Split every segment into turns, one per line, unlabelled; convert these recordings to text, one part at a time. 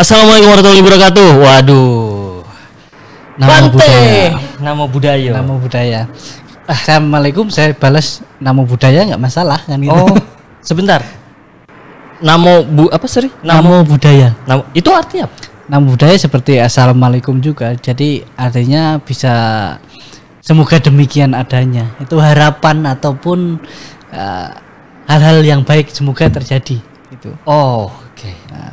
Assalamualaikum warahmatullahi wabarakatuh. Waduh. Nama budaya.
Assalamualaikum, saya balas nama budaya nggak masalah kan gitu.
Oh, sebentar. Nama budaya. Itu artinya apa?
Nama budaya seperti assalamualaikum juga. Jadi artinya bisa semoga demikian adanya. Itu harapan ataupun hal-hal yang baik semoga terjadi gitu.
Oh, oke. Nah.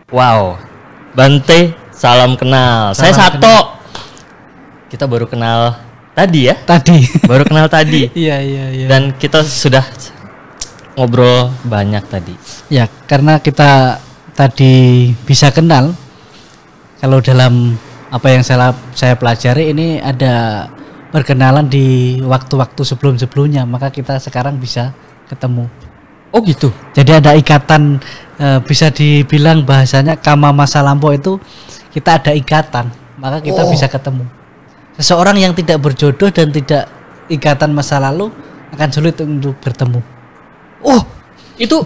Wow. Bante, salam kenal. Saya Sato.
Kenal.
Kita baru kenal tadi ya?
Baru
kenal tadi.
Iya.
Dan kita sudah ngobrol banyak tadi.
Ya, karena kita tadi bisa kenal. Kalau dalam apa yang saya pelajari ini ada perkenalan di waktu-waktu sebelumnya, maka kita sekarang bisa ketemu.
Oh gitu.
Jadi ada ikatan, bisa dibilang bahasanya kama masa lampau itu kita ada ikatan, maka kita bisa ketemu. Seseorang yang tidak berjodoh dan tidak ikatan masa lalu akan sulit untuk bertemu.
Oh, itu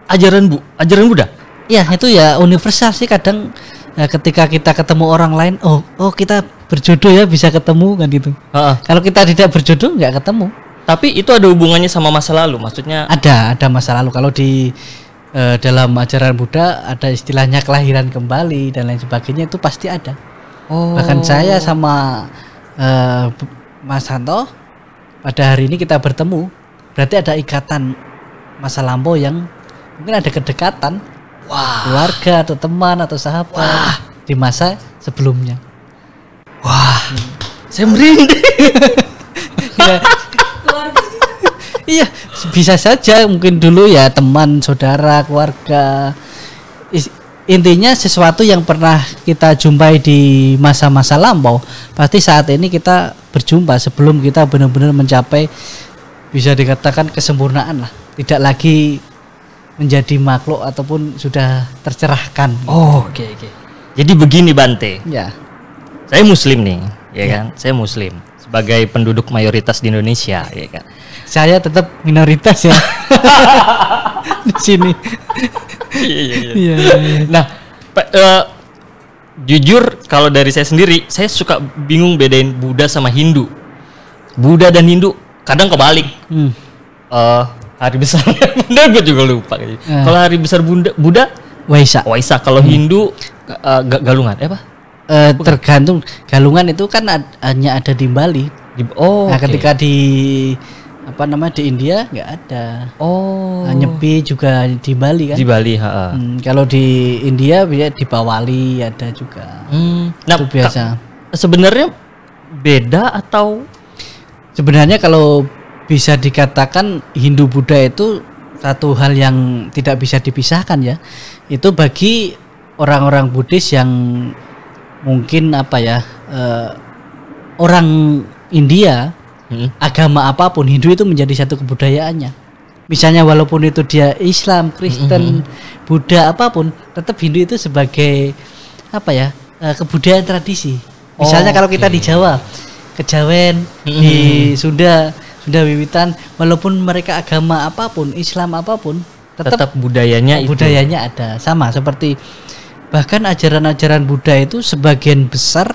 ajaran Buddha?
Ya, itu ya universal sih. Kadang ketika kita ketemu orang lain, oh kita berjodoh ya, bisa ketemu kan gitu. Kalau kita tidak berjodoh nggak ketemu.
Tapi itu ada hubungannya sama masa lalu, maksudnya?
Ada masa lalu. Kalau di dalam ajaran Buddha ada istilahnya kelahiran kembali dan lain sebagainya, itu pasti ada. Oh. Bahkan saya sama Mas Santo pada hari ini kita bertemu, berarti ada ikatan masa lampau yang mungkin ada kedekatan.
Wah.
Keluarga atau teman atau sahabat. Wah. Di masa sebelumnya.
Wah. Saya merinding.
Iya, bisa saja mungkin dulu ya teman, saudara, keluarga. Intinya sesuatu yang pernah kita jumpai di masa-masa lampau, pasti saat ini kita berjumpa sebelum kita benar-benar mencapai, bisa dikatakan kesempurnaan lah. Tidak lagi menjadi makhluk ataupun sudah tercerahkan.
Oh, oke. Jadi begini Bante.
Ya.
Saya muslim nih, ya kan? Saya muslim sebagai penduduk mayoritas di Indonesia, ya kan?
Saya tetap minoritas ya. Di sini. Iya.
Nah, jujur kalau dari saya sendiri, saya suka bingung bedain Buddha sama Hindu. Buddha dan Hindu kadang kebalik. Hari besar Buddha gue juga lupa. Kalau hari besar Buddha Waisak. Kalau Hindu Galungan. Apa?
Tergantung. Galungan itu kan hanya ada di Bali. Ketika di di India nggak ada. Nyepi juga di Bali kan?
Di Bali,
kalau di India di Bawali ada juga.
Nah,
itu biasa.
Sebenarnya beda atau?
Sebenarnya kalau bisa dikatakan Hindu Buddha itu satu hal yang tidak bisa dipisahkan ya. Itu bagi orang-orang Buddhis yang mungkin orang India. Agama apapun, Hindu itu menjadi satu kebudayaannya. Misalnya walaupun itu dia Islam, Kristen, Buddha apapun, tetap Hindu itu sebagai kebudayaan tradisi. Misalnya kalau kita di Jawa, Kejawen, di Sunda Wiwitan, walaupun mereka agama apapun, Islam apapun, tetap budayanya ada. Sama seperti bahkan ajaran-ajaran Buddha itu sebagian besar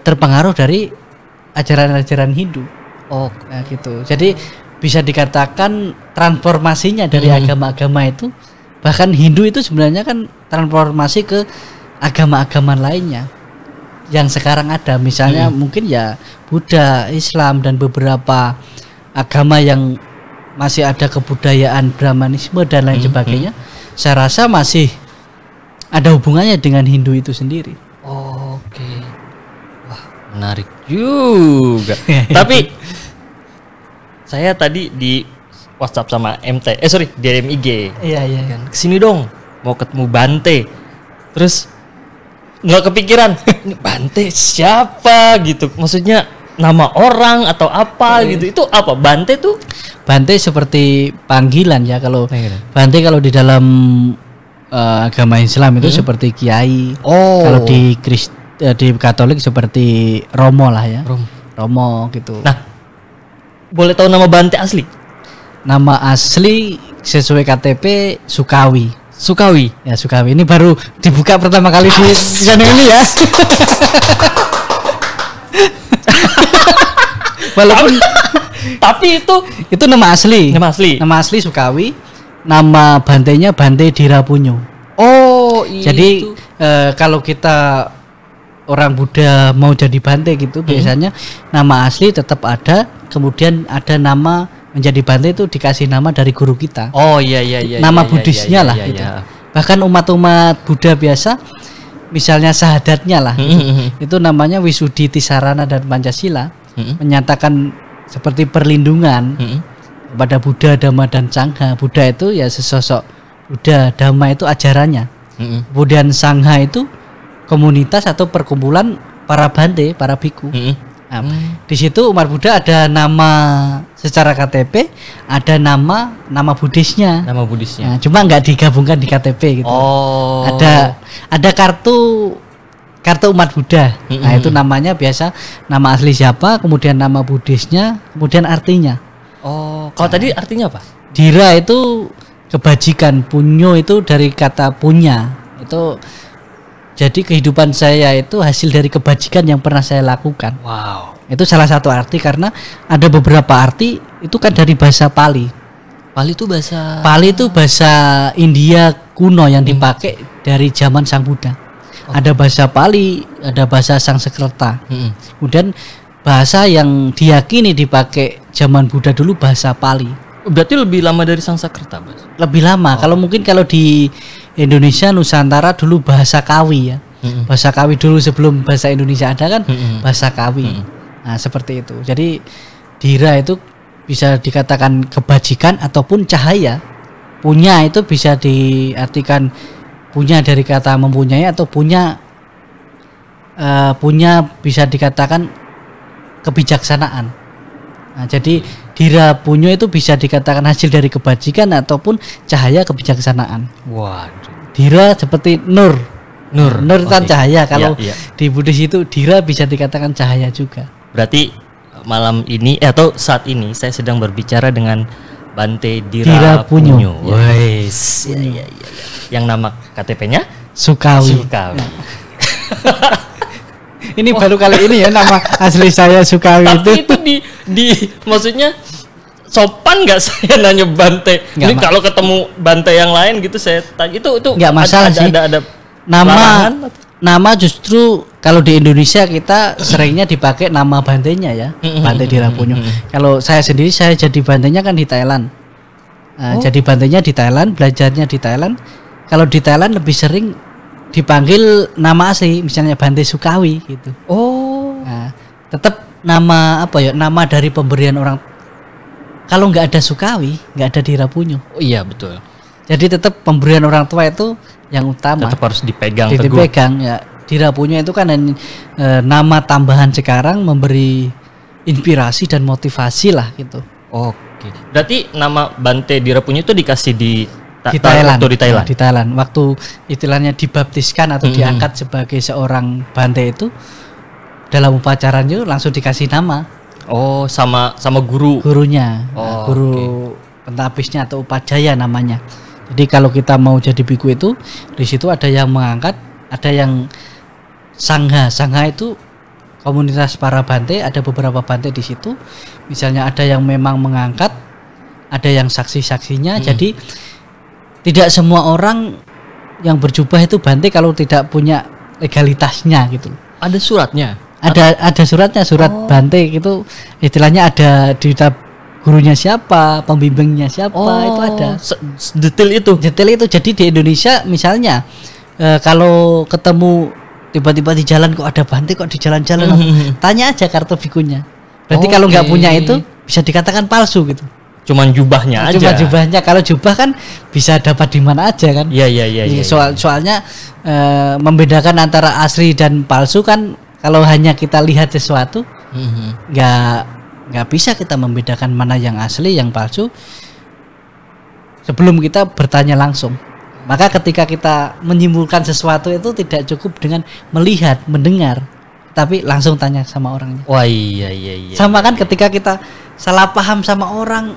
terpengaruh dari ajaran-ajaran Hindu. Nah gitu. Jadi bisa dikatakan transformasinya dari agama-agama itu, bahkan Hindu itu sebenarnya kan transformasi ke agama-agama lainnya yang sekarang ada. Misalnya mungkin ya Buddha, Islam dan beberapa agama yang masih ada kebudayaan Brahmanisme dan lain sebagainya. Saya rasa masih ada hubungannya dengan Hindu itu sendiri.
Oke. Menarik juga. Tapi saya tadi di WhatsApp sama di MIG.
Iya.
Kan, kesini dong, mau ketemu Bante. Terus nggak kepikiran, ini Bante siapa gitu? Maksudnya nama orang atau apa gitu? Itu apa? Bante tuh?
Bante seperti panggilan ya. Kalau Bante kalau di dalam agama Islam itu seperti kiai. Kalau di di Katolik seperti Romo lah ya. Romo gitu.
Nah, boleh tahu nama Bante asli?
Nama asli sesuai KTP Sukawi.
Sukawi.
Ya Sukawi ini baru dibuka pertama kali di channel ini ya. Walaupun
tapi
itu nama asli.
Nama asli.
Nama asli Sukawi. Nama bantainya Bante Dirapunyo.
Oh,
jadi kalau kita orang Buddha mau jadi bante gitu, biasanya nama asli tetap ada, kemudian ada nama menjadi bante itu dikasih nama dari guru kita.
Oh iya.
Nama Buddhisnya lah gitu. Bahkan umat-umat Buddha biasa, misalnya sahadatnya lah, itu namanya Wisudi Tisarana dan Pancasila, menyatakan seperti perlindungan kepada Buddha, Dhamma dan Sangha. Buddha itu ya sesosok Buddha, Dhamma itu ajarannya, kemudian Sangha itu komunitas atau perkumpulan para bante, para biku. Nah, di situ umat Buddha ada nama secara KTP, ada nama Buddhisnya.
Nama Buddhisnya.
Nah, cuma nggak digabungkan di KTP gitu.
Oh.
Ada kartu umat Buddha. Nah, itu namanya biasa nama asli siapa, kemudian nama Buddhisnya, kemudian artinya.
Oh, kalau tadi artinya apa?
Dira itu kebajikan, punyo itu dari kata punya. Itu jadi kehidupan saya itu hasil dari kebajikan yang pernah saya lakukan.
Wow.
Itu salah satu arti, karena ada beberapa arti itu kan dari bahasa Pali.
Pali itu
bahasa India kuno yang dipakai dari zaman Sang Buddha. Ada bahasa Pali, ada bahasa Sanskerta. Kemudian bahasa yang diyakini dipakai zaman Buddha dulu bahasa Pali.
Berarti lebih lama dari Sanskerta, Mas?
Lebih lama. Kalau di Indonesia Nusantara dulu bahasa Kawi ya. Bahasa Kawi dulu sebelum bahasa Indonesia ada kan bahasa Kawi. Nah, seperti itu. Jadi dira itu bisa dikatakan kebajikan ataupun cahaya. Punya itu bisa diartikan punya dari kata mempunyai, atau punya bisa dikatakan kebijaksanaan. Nah, jadi dira punyo itu bisa dikatakan hasil dari kebajikan ataupun cahaya kebijaksanaan.
Waduh.
Dira seperti nur itu kan cahaya. Kalau
iya.
di Buddhis itu dira bisa dikatakan cahaya juga.
Berarti malam ini atau saat ini saya sedang berbicara dengan Bante Dira Punyo. Wes. Iya. Yang nama KTP-nya
Sukawi. Ini baru kali ini ya nama asli saya Sukawi.
Tapi itu di maksudnya sopan nggak saya nanya Bante?
Nggak,
ini kalau ketemu Bante yang lain gitu saya tanya, itu
nggak masalah sih.
Ada
nama justru kalau di Indonesia kita seringnya dipakai nama bantenya ya, Bante Dira Punyo. Kalau saya sendiri, saya jadi bantenya kan di Thailand. Jadi bantenya di Thailand, belajarnya di Thailand. Kalau di Thailand lebih sering dipanggil nama asli, misalnya Bante Sukawi gitu.
Oh.
Nah, tetap nama nama dari pemberian orang. Kalau nggak ada Sukawi, nggak ada Dira Punyo.
Oh iya, betul.
Jadi tetap pemberian orang tua itu yang utama.
Tetap harus dipegang
ya. Dira Punyo itu kan nama tambahan sekarang, memberi inspirasi dan motivasi lah gitu.
Oke. Berarti nama Bante Dira Punyo itu dikasih di
Thailand.
Waktu di Thailand.
Di Thailand. Waktu istilahnya dibaptiskan atau diangkat sebagai seorang bante itu, dalam upacaranya langsung dikasih nama.
Oh, sama
gurunya. Guru pentapisnya atau upajaya namanya. Jadi kalau kita mau jadi biku itu, di situ ada yang mengangkat, ada yang sangha. Sangha itu komunitas para bante, ada beberapa bante di situ. Misalnya ada yang memang mengangkat, ada yang saksi-saksinya. Jadi tidak semua orang yang berjubah itu bante kalau tidak punya legalitasnya gitu.
Ada suratnya?
Ada suratnya, surat bante itu istilahnya ada di gurunya siapa, pembimbingnya siapa, itu ada.
Detail itu.
Jadi di Indonesia misalnya kalau ketemu tiba-tiba di jalan kok ada bante kok di jalan-jalan, tanya aja kartu bikunya. Berarti kalau nggak punya itu bisa dikatakan palsu gitu.
Cuman jubahnya aja.
Cuma jubahnya. Kalau jubah kan bisa dapat di mana aja kan.
Iya.
Soalnya membedakan antara asli dan palsu kan, kalau hanya kita lihat sesuatu nggak bisa kita membedakan mana yang asli, yang palsu sebelum kita bertanya langsung. Maka ketika kita menyimpulkan sesuatu itu tidak cukup dengan melihat, mendengar, tapi langsung tanya sama orangnya.
Wah iya.
Sama kan ketika kita salah paham sama orang,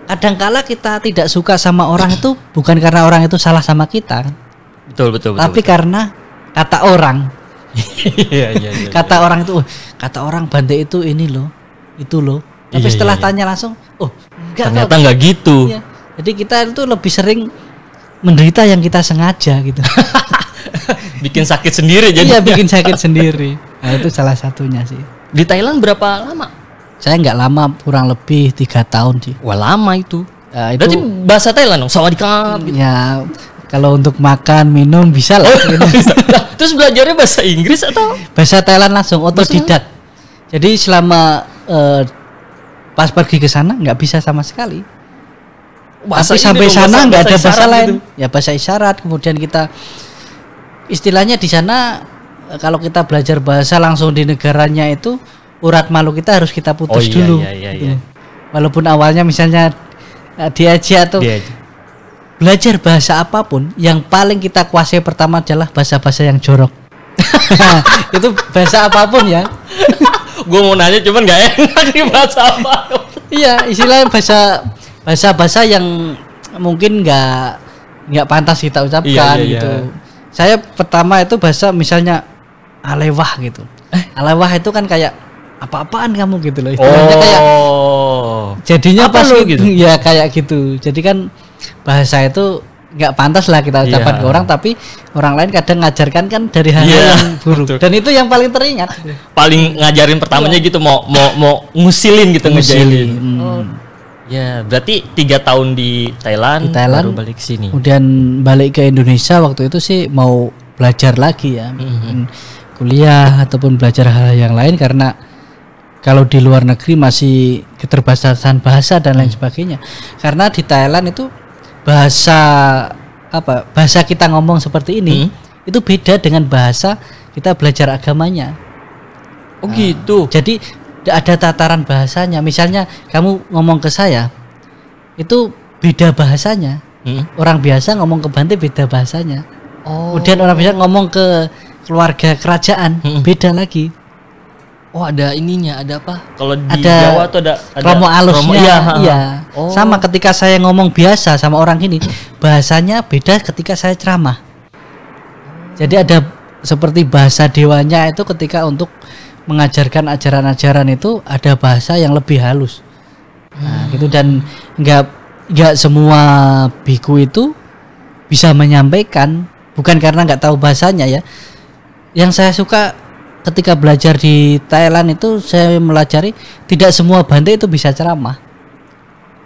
kadangkala kita tidak suka sama orang itu bukan karena orang itu salah sama kita,
Betul.
tapi karena kata orang.
Iya.
Kata orang itu, kata orang Bante itu ini loh, itu loh. Tapi setelah tanya langsung, oh enggak,
ternyata enggak gitu.
Iya. Jadi kita itu lebih sering menderita yang kita sengaja gitu.
Bikin sakit sendiri jadi.
Iya, bikin sakit sendiri. Nah, itu salah satunya sih.
Di Thailand berapa lama?
Saya nggak lama, kurang lebih 3 tahun sih.
Wah, lama itu.
Itu
Berarti bahasa Thailand dong, sawadikap gitu.
ya kalau untuk makan minum bisa lah. Gitu.
Terus belajarnya bahasa Inggris atau
Bahasa Thailand langsung otodidak. Jadi selama pas pergi ke sana nggak bisa sama sekali. Tapi sampai sana nggak ada bahasa lain. Gitu. Ya bahasa isyarat. Kemudian kita istilahnya di sana kalau kita belajar bahasa langsung di negaranya itu urat malu kita harus kita putus dulu. Iya. Walaupun awalnya misalnya diajak atau belajar bahasa apapun, yang paling kita kuasai pertama adalah bahasa-bahasa yang jorok. Itu bahasa apapun ya.
Gue mau nanya cuman nggak enak nih bahasa apa.
Iya, istilahnya bahasa yang mungkin nggak pantas kita ucapkan gitu. Saya pertama itu bahasa misalnya alewah gitu. Alewah itu kan kayak apa-apaan kamu gitu loh. Istilahnya kayak jadinya apa pas gitu. Ya kayak gitu. Jadi kan bahasa itu nggak pantas lah kita ucapkan ke orang, tapi orang lain kadang ngajarkan kan dari hal yang buruk. Betul. Dan itu yang paling teringat.
Paling ngajarin pertamanya gitu mau ngusilin gitu ngejailin. Ya, berarti 3 tahun di Thailand baru balik sini.
Kemudian balik ke Indonesia waktu itu sih mau belajar lagi ya. Kuliah ataupun belajar hal yang lain karena kalau di luar negeri masih keterbatasan bahasa dan lain sebagainya. Karena di Thailand itu bahasa kita ngomong seperti ini itu beda dengan bahasa kita belajar agamanya.
Oh gitu.
Jadi ada tataran bahasanya. Misalnya kamu ngomong ke saya itu beda bahasanya. Orang biasa ngomong ke Bante beda bahasanya. Kemudian orang biasa ngomong ke keluarga kerajaan beda lagi.
Oh, ada ininya, ada apa? Kalau di
ada
Jawa tuh ada
kromo alusnya. Iya.
Oh.
Sama ketika saya ngomong biasa sama orang ini, bahasanya beda ketika saya ceramah. Jadi ada seperti bahasa dewanya itu ketika untuk mengajarkan ajaran-ajaran itu ada bahasa yang lebih halus. Nah, gitu, dan enggak semua biku itu bisa menyampaikan, bukan karena enggak tahu bahasanya ya. Yang saya suka ketika belajar di Thailand itu saya melajari tidak semua Bante itu bisa ceramah.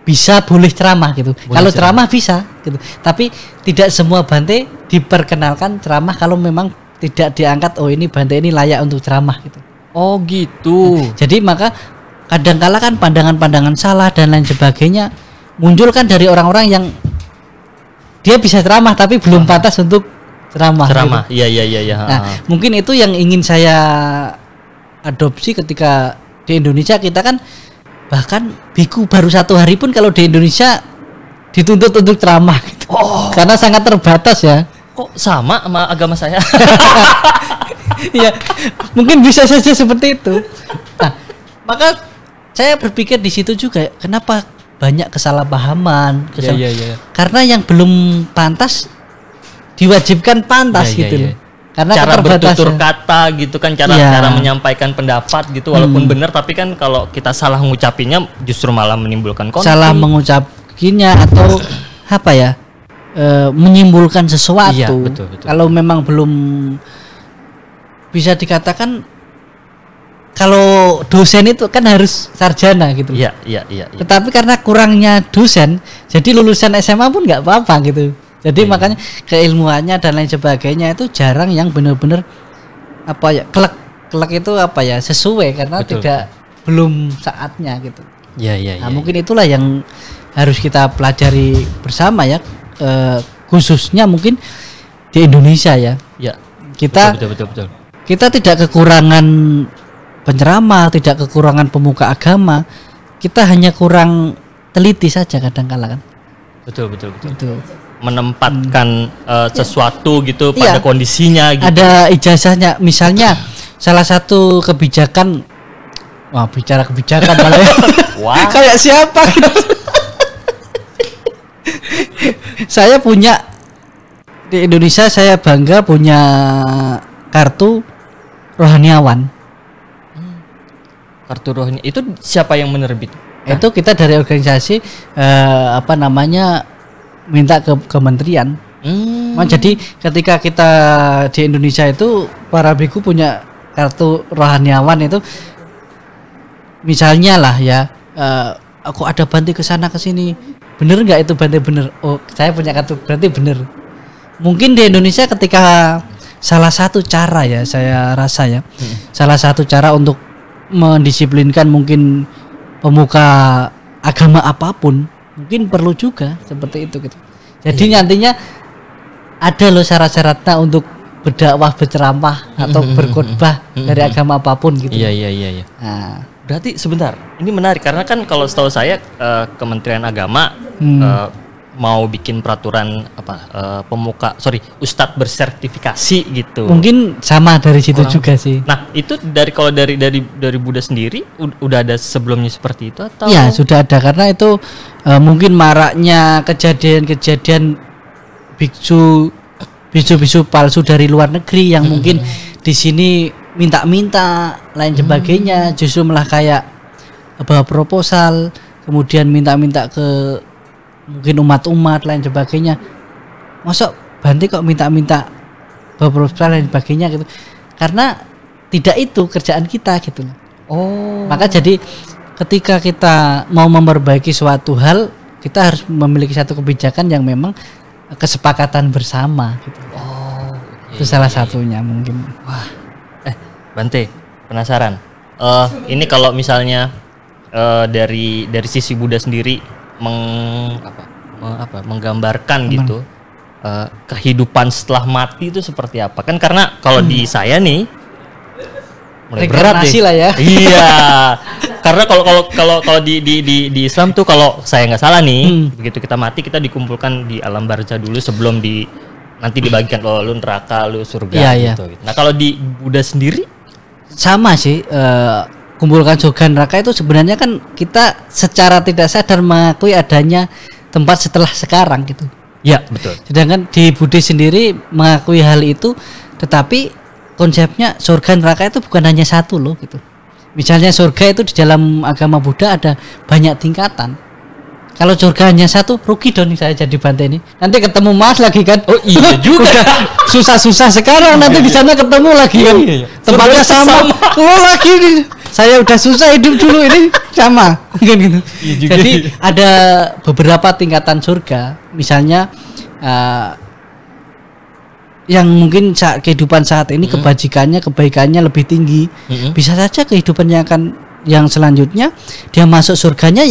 Bisa boleh ceramah gitu. Kalau ceramah bisa gitu. Tapi tidak semua Bante diperkenalkan ceramah kalau memang tidak diangkat oh ini Bante ini layak untuk ceramah gitu.
Oh gitu.
Jadi maka kadang-kala kan pandangan-pandangan salah dan lain sebagainya muncul kan dari orang-orang yang dia bisa ceramah tapi belum pantas untuk ceramah.
Gitu. Iya.
Nah, mungkin itu yang ingin saya adopsi ketika di Indonesia. Kita kan bahkan biku baru 1 hari pun kalau di Indonesia dituntut untuk ceramah gitu. Karena sangat terbatas ya.
Kok sama agama saya?
Ya, mungkin bisa saja seperti itu. Nah, maka saya berpikir di situ juga kenapa banyak kesalahpahaman. Karena yang belum pantas diwajibkan pantas gitu loh. Karena
cara bertutur kata gitu kan, cara menyampaikan pendapat gitu walaupun benar, tapi kan kalau kita salah ngucapinnya justru malah menimbulkan konflik. Salah
mengucapinnya atau apa ya? Menyimpulkan sesuatu.
Iya, betul.
Kalau memang belum bisa dikatakan kalau dosen itu kan harus sarjana gitu.
Iya.
Tetapi karena kurangnya dosen, jadi lulusan SMA pun nggak apa-apa gitu. Jadi makanya keilmuannya dan lain sebagainya itu jarang yang benar-benar apa ya kelak itu apa ya sesuai karena belum saatnya gitu.
Iya.
Nah, mungkin itulah yang harus kita pelajari bersama ya, khususnya mungkin di Indonesia ya.
Iya.
Betul. Kita tidak kekurangan penceramah, tidak kekurangan pemuka agama. Kita hanya kurang teliti saja kadang-kala kan.
Betul. Itu menempatkan sesuatu gitu pada kondisinya gitu.
Ada ijazahnya misalnya salah satu kebijakan bicara kebijakan malah kayak siapa gitu. Saya punya di Indonesia, saya bangga punya kartu rohaniawan.
Kartu rohani itu siapa yang menerbit?
Itu kita dari organisasi minta ke kementerian. Jadi ketika kita di Indonesia itu para biku punya kartu rohaniawan itu, misalnya lah ya, aku ada Bante ke sana ke sini, bener nggak itu Bante? Bener. Oh, saya punya kartu, berarti bener. Mungkin di Indonesia ketika salah satu cara ya, saya rasa ya, salah satu cara untuk mendisiplinkan mungkin pemuka agama apapun, mungkin perlu juga seperti itu gitu. Jadi nantinya ada loh syarat-syaratnya untuk berdakwah, berceramah atau berkhotbah dari agama apapun gitu.
Iya. Nah, berarti sebentar, ini menarik karena kan kalau setahu saya Kementerian Agama mau bikin peraturan ustadz bersertifikasi gitu.
Mungkin sama dari situ juga sih.
Nah, itu kalau dari Buddha sendiri udah ada sebelumnya seperti itu atau?
Ya, sudah ada, karena itu mungkin maraknya kejadian bisu palsu dari luar negeri yang mungkin di sini minta-minta lain sebagainya, justru malah kayak bawa proposal, kemudian minta-minta ke mungkin umat-umat lain sebagainya. Masuk Bante kok minta-minta bawa proposal lain sebagainya gitu, karena tidak itu kerjaan kita gitu loh. Maka jadi ketika kita mau memperbaiki suatu hal, kita harus memiliki satu kebijakan yang memang kesepakatan bersama gitu. Itu salah satunya mungkin.
Wah, Bante, penasaran. Ini kalau misalnya dari sisi Buddha sendiri menggambarkan gitu kehidupan setelah mati itu seperti apa? Kan karena kalau di saya nih mulai berat deh.
Lah ya.
Iya. Karena kalau di Islam tuh kalau saya nggak salah nih, begitu kita mati kita dikumpulkan di alam barzah dulu sebelum nanti dibagikan lu neraka, lu surga gitu. Nah, kalau di Buddha sendiri
sama sih, kumpulkan surga neraka itu sebenarnya kan kita secara tidak sadar mengakui adanya tempat setelah sekarang gitu.
Ya, betul.
Sedangkan di Buddha sendiri mengakui hal itu, tetapi konsepnya surga neraka itu bukan hanya satu loh gitu. Misalnya surga itu di dalam agama Buddha ada banyak tingkatan. Kalau surga hanya satu, rugi dong saya jadi Bante ini. Nanti ketemu Mas lagi kan? Oh iya juga. Susah-susah sekarang, nanti di sana ketemu lagi kan? Iya. Tempatnya sama. Lagi nih. Saya udah susah hidup dulu, ini sama kan gitu. Iya juga. Jadi ada beberapa tingkatan surga. Misalnya yang mungkin kehidupan saat ini kebaikannya lebih tinggi. Bisa saja kehidupannya yang selanjutnya dia masuk surganya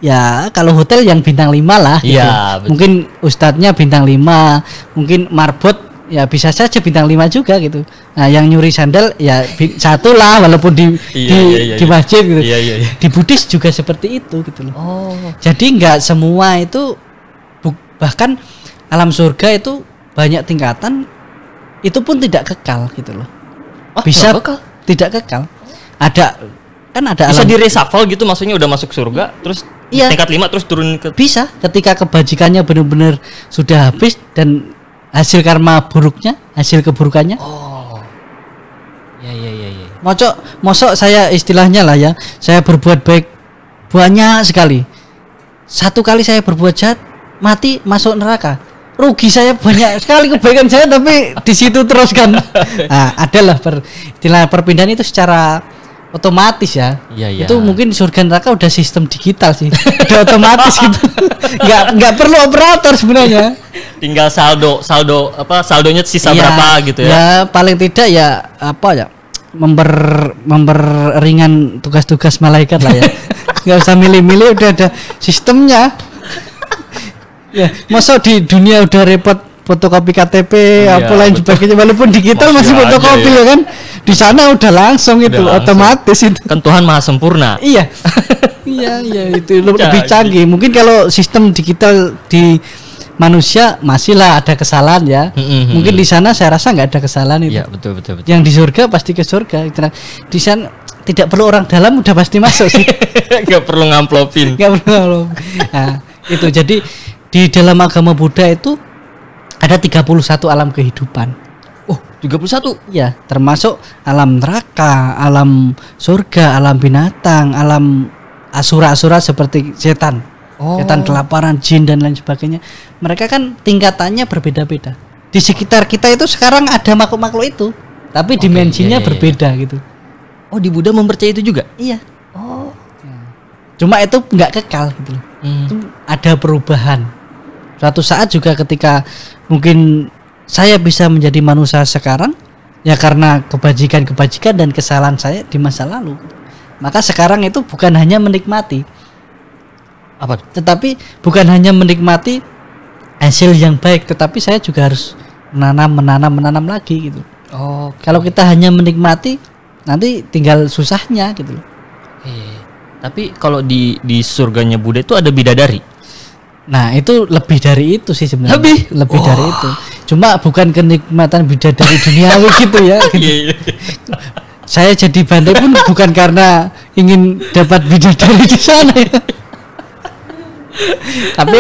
ya kalau hotel yang bintang 5 lah gitu. Ya, mungkin ustadznya bintang 5, mungkin marbot ya bisa saja bintang 5 juga gitu. Nah, yang nyuri sandal ya satu lah walaupun di masjid gitu. Di Buddhis juga seperti itu gitu loh. Jadi enggak semua itu bahkan alam surga itu banyak tingkatan, itu pun tidak kekal gitu loh. Bisa tidak kekal. Ada
bisa di reshuffle gitu, maksudnya udah masuk surga terus tingkat 5 terus turun ke.
Bisa ketika kebajikannya benar-benar sudah habis dan hasil karma buruknya, hasil keburukannya. Ya. Mosok saya istilahnya lah ya, saya berbuat baik banyak sekali. Satu kali saya berbuat jahat, mati masuk neraka. Rugi saya banyak sekali kebaikan saya, tapi di situ terus kan. Nah, adalah perpindahan itu secara otomatis ya. Iya. Itu mungkin surga neraka udah sistem digital sih. Udah otomatis gitu. Enggak perlu operator sebenarnya.
Tinggal saldonya sisa berapa gitu ya.
Ya paling tidak memperringan tugas-tugas malaikat lah ya. Enggak usah milih-milih, udah ada sistemnya. Ya, masa di dunia udah repot fotokopi KTP apa lain sebagainya, walaupun digital masih fotokopi ya kan. Di sana udah langsung otomatis itu.
Kan Tuhan Maha Sempurna.
Iya. Iya itu lebih canggih. Mungkin kalau sistem digital di manusia masihlah ada kesalahan ya. Mungkin di sana saya rasa nggak ada kesalahan itu.
Iya, betul.
Yang di surga pasti ke surga. Di sana tidak perlu orang dalam udah pasti masuk sih.
Nggak perlu ngamplopin.
Nah, itu jadi di dalam agama Buddha itu ada 31 alam kehidupan.
Oh, 31.
Ya, termasuk alam neraka, alam surga, alam binatang, alam asura-asura seperti setan. Setan kelaparan, jin dan lain sebagainya. Mereka kan tingkatannya berbeda-beda. Di sekitar kita itu sekarang ada makhluk-makhluk itu, tapi dimensinya berbeda gitu.
Oh, di Buddha mempercayai itu juga?
Iya. Oh. Cuma itu nggak kekal gitu loh. Itu ada perubahan. Suatu saat juga ketika mungkin saya bisa menjadi manusia sekarang, ya karena kebajikan-kebajikan dan kesalahan saya di masa lalu. Maka sekarang itu bukan hanya menikmati, tetapi bukan hanya menikmati hasil yang baik, tetapi saya juga harus menanam lagi gitu. Kalau kita hanya menikmati, nanti tinggal susahnya gitu loh.
Tapi kalau di surganya Buddha itu ada bidadari.
Nah, itu lebih dari itu sih sebenarnya. Lebih dari itu. Cuma bukan kenikmatan bidadari duniawi gitu ya. Gitu. Saya jadi bandai pun bukan karena ingin dapat bidadari di sana ya. Tapi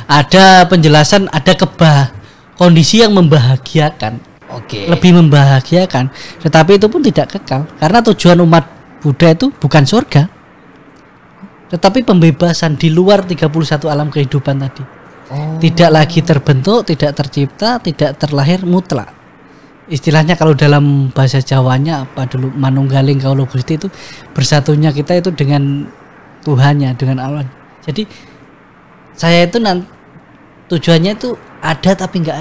ada penjelasan, ada kondisi yang membahagiakan. Lebih membahagiakan. Tetapi itu pun tidak kekal, karena tujuan umat Buddha itu bukan surga, tetapi pembebasan di luar 31 alam kehidupan tadi. Tidak lagi terbentuk, tidak tercipta, tidak terlahir, mutlak. Istilahnya kalau dalam bahasa Jawanya apa dulu, manunggaling kaulo Gusti, itu bersatunya kita itu dengan Tuhannya, dengan Allah. Jadi saya itu tujuannya itu ada tapi nggak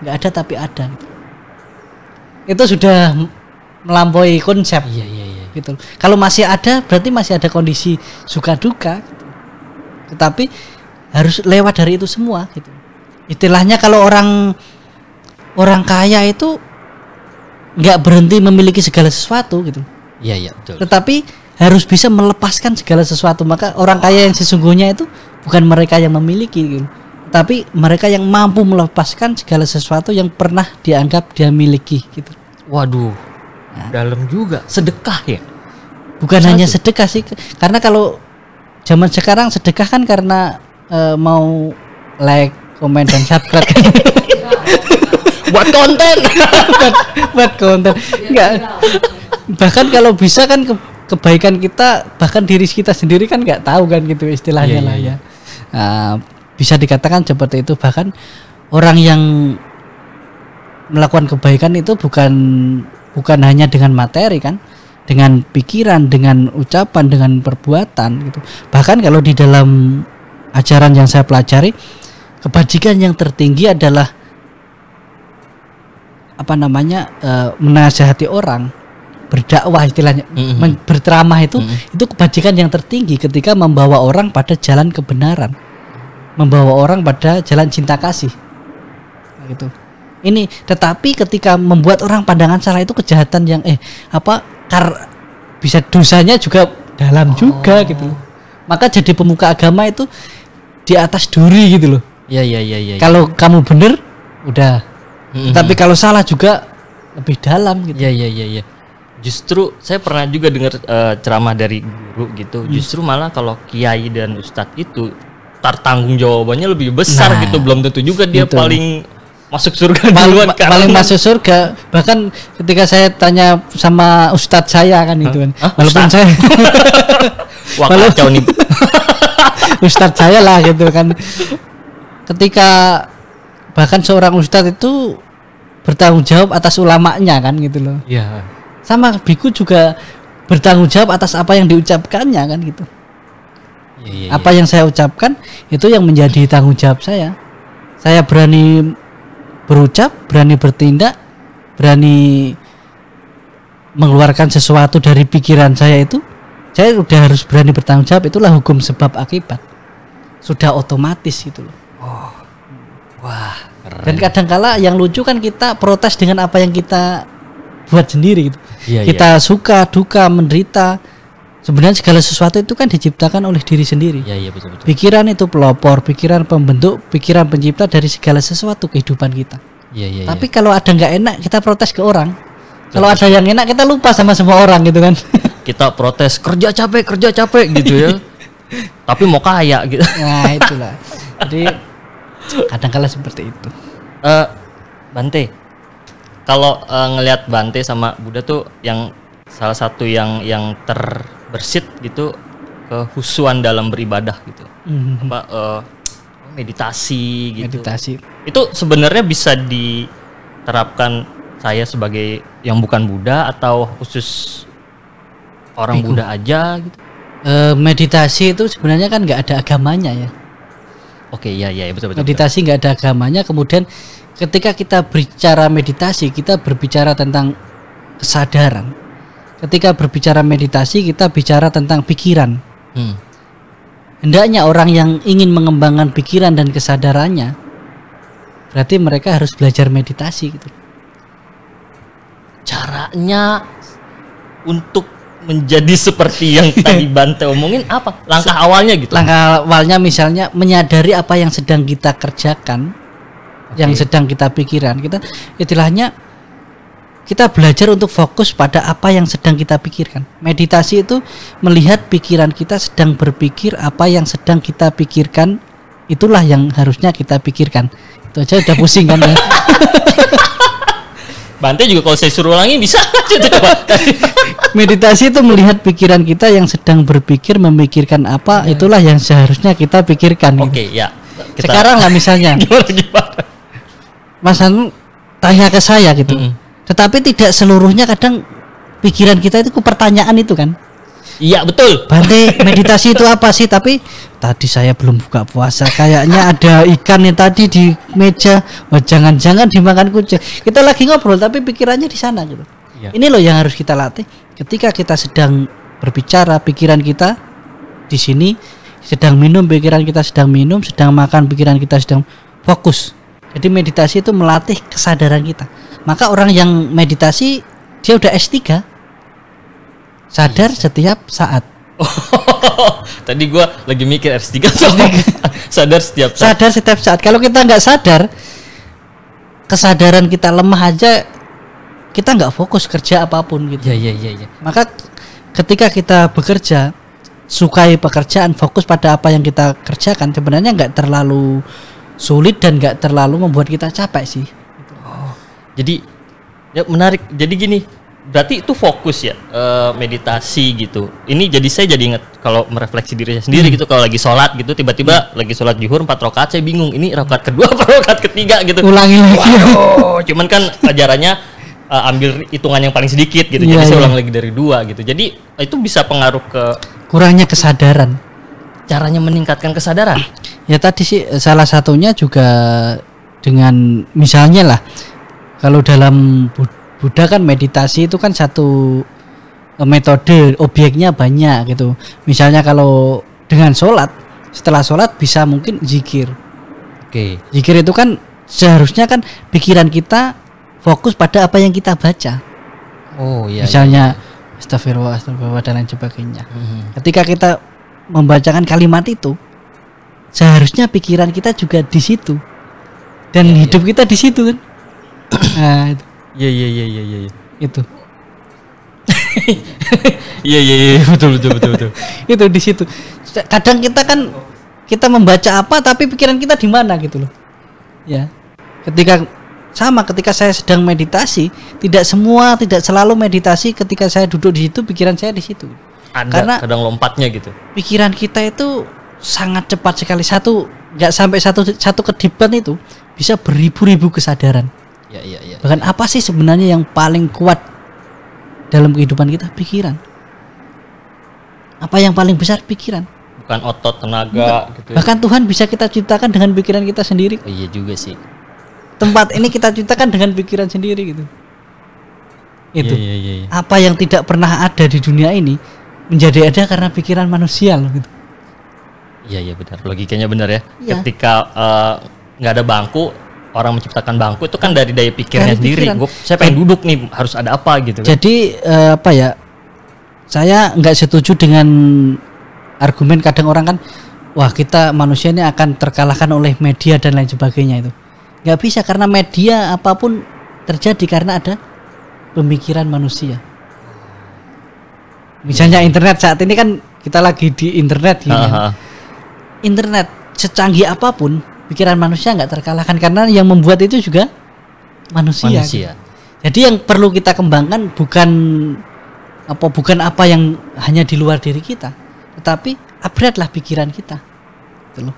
ada tapi ada. Itu sudah melampaui konsep. Gitu. Kalau masih ada, berarti masih ada kondisi suka duka gitu. Tetapi harus lewat dari itu semua gitu. Istilahnya kalau orang kaya itu nggak berhenti memiliki segala sesuatu gitu.
Iya betul.
Tetapi harus bisa melepaskan segala sesuatu. Maka orang kaya yang sesungguhnya itu bukan mereka yang memiliki gitu, tapi mereka yang mampu melepaskan segala sesuatu yang pernah dianggap dia miliki gitu.
Waduh, dalam juga. Sedekah ya?
Bukan hanya sedekah sih, karena kalau zaman sekarang sedekah kan karena mau like, komen dan subscribe.
buat konten.
buat konten. Enggak. Bahkan kalau bisa kan kebaikan kita, bahkan diri kita sendiri kan nggak tahu kan gitu istilahnya lah ya. Bisa dikatakan seperti itu. Bahkan orang yang melakukan kebaikan itu bukan hanya dengan materi kan, dengan pikiran, dengan ucapan, dengan perbuatan gitu. Bahkan kalau di dalam ajaran yang saya pelajari, kebajikan yang tertinggi adalah menasihati orang, berdakwah istilahnya, berceramah itu kebajikan yang tertinggi ketika membawa orang pada jalan kebenaran, membawa orang pada jalan cinta kasih gitu. Ini tetapi ketika membuat orang pandangan salah itu kejahatan yang bisa dosanya juga dalam juga gitu. Maka jadi pemuka agama itu di atas duri gitu loh.
Iya.
Kalau kamu bener udah. Tapi kalau salah juga lebih dalam gitu.
Iya. Justru saya pernah juga dengar ceramah dari guru gitu. Justru malah kalau kiai dan ustadz itu tanggung jawabannya lebih besar gitu. Belum tentu juga dia gitu. Paling masuk surga duluan,
paling masuk surga. Bahkan ketika saya tanya sama ustadz saya kan itu kan, walaupun saya
kacau nih.
Ustadz saya lah gitu kan, ketika bahkan seorang ustadz itu bertanggung jawab atas ulamanya kan gitu loh.
Iya.
Sama biku juga bertanggung jawab atas apa yang diucapkannya kan gitu. Apa yang saya ucapkan itu yang menjadi tanggung jawab saya. Saya berani berucap, berani bertindak, berani mengeluarkan sesuatu dari pikiran saya itu, saya udah harus berani bertanggung jawab. Itulah hukum sebab akibat, sudah otomatis gitu loh.
Wah, keren.
Dan kadangkala yang lucu kan kita protes dengan apa yang kita buat sendiri gitu. Kita suka, duka, menderita, sebenarnya segala sesuatu itu kan diciptakan oleh diri sendiri.
Iya betul.
Pikiran itu pelopor, pikiran pembentuk, pikiran pencipta dari segala sesuatu kehidupan kita.
Iya.
Tapi kalau ada nggak enak kita protes ke orang. Kalau ada yang enak kita lupa sama semua orang gitu kan.
Kita protes kerja capek gitu ya. Tapi mau kaya gitu.
Nah itulah. Jadi kadang-kala seperti itu.
Bante, kalau ngelihat Bante sama Buddha tuh yang salah satu yang terbersit gitu kehusuan dalam beribadah gitu. Meditasi gitu.
Meditasi.
Itu sebenarnya bisa diterapkan saya sebagai yang bukan Buddha atau khusus orang Buddha aja gitu.
Meditasi itu sebenarnya kan nggak ada agamanya ya.
Oke, iya betul.
Meditasi nggak ada agamanya. Kemudian ketika kita berbicara meditasi, kita berbicara tentang kesadaran. Ketika berbicara meditasi, kita bicara tentang pikiran. Hendaknya orang yang ingin mengembangkan pikiran dan kesadarannya, berarti mereka harus belajar meditasi gitu.
Caranya untuk menjadi seperti yang tadi Bante omongin apa? Langkah awalnya gitu.
Langkah awalnya misalnya menyadari apa yang sedang kita kerjakan, yang sedang kita pikirkan. Kita istilahnya kita belajar untuk fokus pada apa yang sedang kita pikirkan. Meditasi itu melihat pikiran kita sedang berpikir apa yang sedang kita pikirkan, itulah yang harusnya kita pikirkan. Itu aja udah pusing kan ya.
Bante juga kalau saya suruh ulangi bisa.
Meditasi itu melihat pikiran kita yang sedang berpikir memikirkan apa, itulah yang seharusnya kita pikirkan.
Oke,
gitu.
ya.
Sekarang lah misalnya
Gimana?
Mas Anu tanya ke saya gitu. Tetapi tidak seluruhnya kadang pikiran kita itu pertanyaan itu kan.
Iya betul.
Bante, meditasi itu apa sih? Tapi tadi saya belum buka puasa, kayaknya ada ikan yang tadi di meja. Wah, jangan-jangan dimakan kucing. Kita lagi ngobrol tapi pikirannya di sana gitu. Ya. Ini loh yang harus kita latih. Ketika kita sedang berbicara, pikiran kita di sini, sedang minum, pikiran kita sedang minum, sedang makan, pikiran kita sedang fokus. Jadi meditasi itu melatih kesadaran kita. Maka orang yang meditasi dia udah S3. Sadar setiap saat.
Tadi gua lagi mikir S3 sadar setiap saat.
Sadar setiap saat. Kalau kita nggak sadar, kesadaran kita lemah aja, kita nggak fokus kerja apapun gitu.
Iya.
Maka ketika kita bekerja, sukai pekerjaan, fokus pada apa yang kita kerjakan, sebenarnya nggak terlalu sulit dan nggak terlalu membuat kita capek sih.
Jadi ya menarik. Jadi gini. Berarti itu fokus ya, meditasi gitu. Ini jadi saya jadi ingat kalau merefleksi diri saya sendiri gitu. Kalau lagi sholat gitu, tiba-tiba lagi sholat zuhur 4 rakaat, saya bingung ini rakaat kedua apa rakaat ketiga gitu.
Ulangi lagi.
Cuman kan ajarannya ambil hitungan yang paling sedikit gitu. Jadi saya ulang lagi dari 2 gitu. Jadi itu bisa pengaruh ke
kurangnya kesadaran.
Caranya meningkatkan kesadaran.
Ya tadi sih salah satunya juga dengan misalnya lah, kalau dalam Buddha kan meditasi itu kan satu metode, objeknya banyak gitu. Misalnya kalau dengan sholat, setelah sholat bisa mungkin zikir. Zikir itu kan seharusnya kan pikiran kita fokus pada apa yang kita baca. Misalnya astagfirullah dan lain sebagainya. Ketika kita membacakan kalimat itu, seharusnya pikiran kita juga di situ dan hidup kita di situ kan. Nah, itu.
Iya.
Itu.
Iya, betul.
Itu di situ. Kadang kita membaca apa tapi pikiran kita di mana gitu loh. Ya. Ketika saya sedang meditasi, tidak selalu meditasi ketika saya duduk di situ pikiran saya di situ.
Karena kadang lompatnya gitu.
Pikiran kita itu sangat cepat sekali. Enggak sampai satu kedipan itu bisa beribu-ribu kesadaran.
Iya.
Bahkan apa sih sebenarnya yang paling kuat dalam kehidupan kita? Pikiran. Apa yang paling besar? Pikiran.
Bukan otot, tenaga gitu.
Bahkan Tuhan bisa kita ciptakan dengan pikiran kita sendiri.
Oh, iya juga sih.
Tempat ini kita ciptakan dengan pikiran sendiri gitu. Itu.
Iya.
Apa yang tidak pernah ada di dunia ini menjadi ada karena pikiran manusia loh gitu.
Iya benar. Logikanya benar ya.
Iya.
Ketika nggak ada bangku, orang menciptakan bangku itu kan dari daya pikirnya sendiri. Saya pengen duduk nih, harus ada apa gitu kan.
Jadi saya nggak setuju dengan argumen kadang orang kan, wah kita manusia ini akan terkalahkan oleh media dan lain sebagainya itu. Nggak bisa, karena media apapun terjadi karena ada pemikiran manusia. Misalnya internet saat ini kan kita lagi di internet gini. Internet secanggih apapun pikiran manusia nggak terkalahkan, karena yang membuat itu juga manusia. Jadi yang perlu kita kembangkan bukan apa yang hanya di luar diri kita, tetapi upgrade-lah pikiran kita. Gitu loh.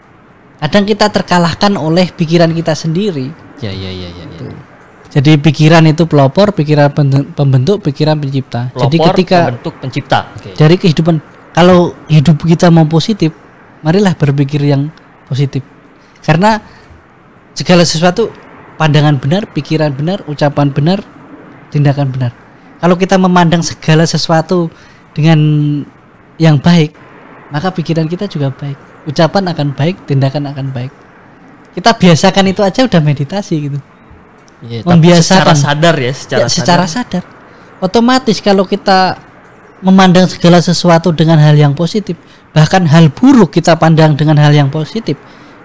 Kadang kita terkalahkan oleh pikiran kita sendiri.
Ya.
Jadi pikiran itu pelopor, pikiran pembentuk, pikiran pencipta.
Pelopor,
jadi ketika
pembentuk, pencipta.
Dari kehidupan, kalau hidup kita mau positif, marilah berpikir yang positif. Karena segala sesuatu, pandangan benar, pikiran benar, ucapan benar, tindakan benar. Kalau kita memandang segala sesuatu dengan yang baik, maka pikiran kita juga baik, ucapan akan baik, tindakan akan baik. Kita biasakan itu aja udah meditasi gitu.
Ya, membiasakan secara sadar ya,
secara sadar. Otomatis kalau kita memandang segala sesuatu dengan hal yang positif, bahkan hal buruk kita pandang dengan hal yang positif,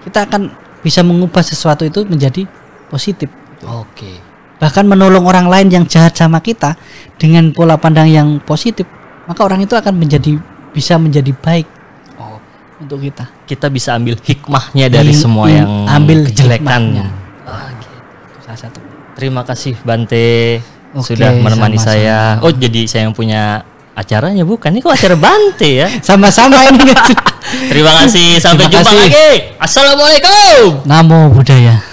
kita akan bisa mengubah sesuatu itu menjadi positif.
Oke.
Bahkan menolong orang lain yang jahat sama kita dengan pola pandang yang positif, maka orang itu akan bisa menjadi baik untuk kita.
Kita bisa ambil hikmahnya dari semua yang
ambil
kejelekannya.
Gitu. Salah satu.
Terima kasih Bante sudah menemani saya. Oh, jadi saya yang punya acaranya bukan? Ini kok acara Bante ya?
Sama-sama ini.
Terima kasih. Sampai jumpa lagi. Assalamualaikum.
Namo Buddhaya.